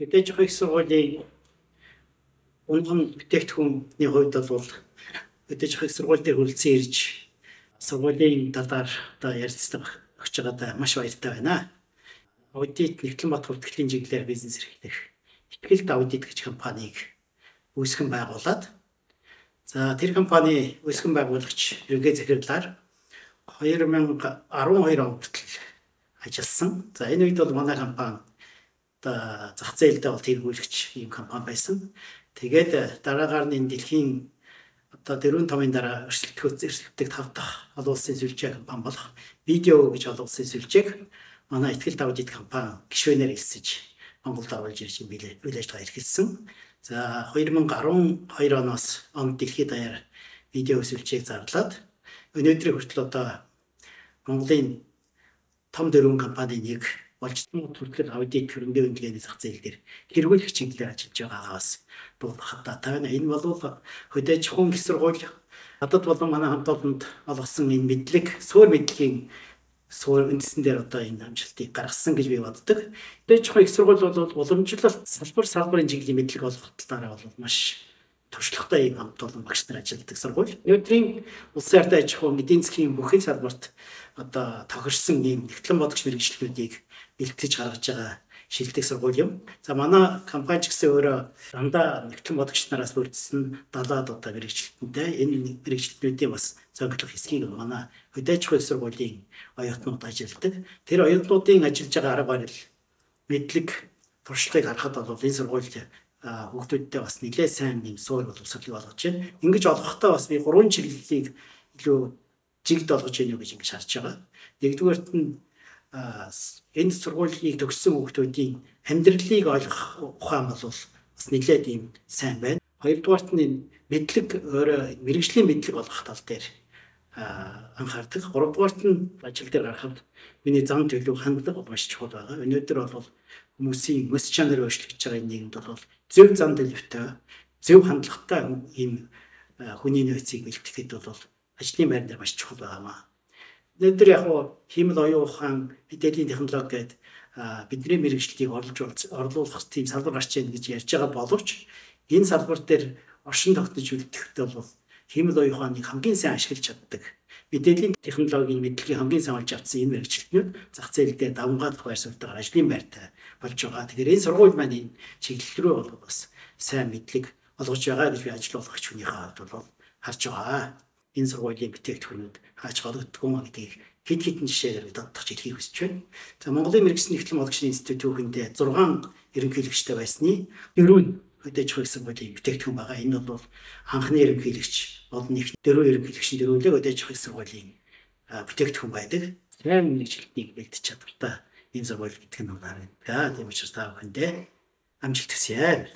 Мэдээж их сургуулийн унган бүтээгдэхүүнний хувьд бол мэдээж их сургууль дээр хүрэлцэн ирж сургуулийн талаар одоо ярилцлага өгч байгаадаа маш баяртай байна. Аудит нэгтлэн бат хүртгэлийн чиглэлээр бизнес эрхлэх Итгэлд аудит гэж компанийг үүсгэн байгуулад тэр компани үүсгэн байгуулагч ерөнхий захирлаар 2012 он хүртэл ажилласан. За энэ үед бол манай компани зах зээлдээ бол тэргүүлэгч ийм компани байсан. Тэгээд дараагаар нь дэлхийн одоо дөрвөн томын дараа өрсөлдөлтөд 5 дахь олон улсын сүлжээ компани болох видео гэж олон улсын сүлжээг манай Итгэлд аудит компани гишүүнээр элсэж Монголд оруулж ирж үйл ажиллагаа эрхэлсэн. За 2012 оноос дэлхийд даяар видео сүлжээг зарлаад өнөөдрийн хүртэл одоо Монголын том дөрвөн компани нэг болж түртгэл аудит хөрөнгө оруулалтын зах зээл дээр хэрэглэх чиглэлээр ажиллаж байгаагаас дуулахад та байна. Энэ бол хөдөөж хүн их сургууль надад болон манай хамт олонд олгосон энэ мэдлэг, суур мэдлэгийн суур үндсэн дээр одоо энэ амжилтыг гаргасан гэж би боддог. Хөдөөж хүн их сургууль бол уламжлалт салбарын чиглэлийн мэдлэг олгох талаараа бол маш туршлагатай ийм хамт олон багш нар ажилладаг сургууль. Өнөөдрийн улсын ард аж ахуй эдийн засгийн бүхэл салбарт одоо тохирсон ийм нэгтлэн бодогч мэргэжлүүдийг бэлтгэж гаргаж байгаа шилдэг сургууль юм. За манай компани ч гэсэн өөрөө дандаа нэгтлэн бодогч нараас бүрдсэн 70-аад одоо мэргэжлэлтэнтэй энэ мэргэжлэлтүүдийн бас зөвлөх хэсгийг манай хөдөөж их сургуулийн оюутнууд ажилладаг. Тэр оюутнуудын ажиллаж байгаа арга барил мэдлэг туршлагыг харахад бол энэ сургууль хүүхдүүдтэй бас нэлээд сайн юм суур боловсролыг олгож байна. Ингэж олгохдоо бас би 3 чиглэлийг илүү жигд олгож байна уу гэж ингэж харж байгаа. Нэгдүгээрт нь энэ сургуулийг төгссөн хүүхдүүдийн амьдралыг ойлгох ухаан бол бас нэлээд ийм сайн байна. Хоёрдугаарт нь мэдлэг өөрөө мэрэгжлийн мэдлэг олгох тал дээр анхаардаг. Гуравдугаарт нь ажил дээр гарахад миний зам төлөв хандлага маш чухал байгаа. Өнөөдөр бол хүмүүсийн мэс чанар өөрчлөгдөж байгаа нийгэмд бол зөв зам төлөвтэй, зөв хандлагатай ийм хүний нөөцийг бэлтгэхэд бол ажлын байр дээр маш чухал байгаамаа. Өнөөдөр яг хиймэл оюун ухаан, мэдээллийн технологи гэдэг бидний мэргэжлийг орлуулах тийм салбар гарч ийн гэж ярьж байгаа боловч энэ салбар дээр оршин тогтнож үлдэхэд бол хиймэл оюун ухааныг хамгийн сайн ашиглаж чаддаг. Мэдээллийн технологийн мэдлэгийг хамгийн сайн олж авсан энэ мэргэжлүүд зах зээлдээ давмгаалах байр суурьтайгаар ажлын байртай болж байгаа. Тэгэхээр энэ сургууль маань энэ чиглэл рүү бас сайн мэдлэг олгож байгаа гэж би ажил болгогч хүнийхээ хувьд бол харж байгаа. Энэ сургуулийн бүтээгдэхүүнүүд хаач голөгдгөө гэдгийг хэд хэдэн жишээгээр дадах хэлхийг хүсэж байна. За Монголын мэргэжлийн нэгтлэн бодогчдын институтийн түүхэндээ 6 ерөнхийлөгчтэй байсны 4 нь хөдөөж их сургуулийн бүтээгдэхүүн байгаа. Энэ бол анхны ерөнхийлөгч болон их 4 ерөнхийлөгчийн дөрвөлөө хөдөөж их сургуулийн бүтээгдэхүүн байдаг. Сайн мэргэжилтийг бэлдэж чадвартай ийм сургууль гэдэг нь байна. Тийм учраас та бүхэндээ амжилт хүсье.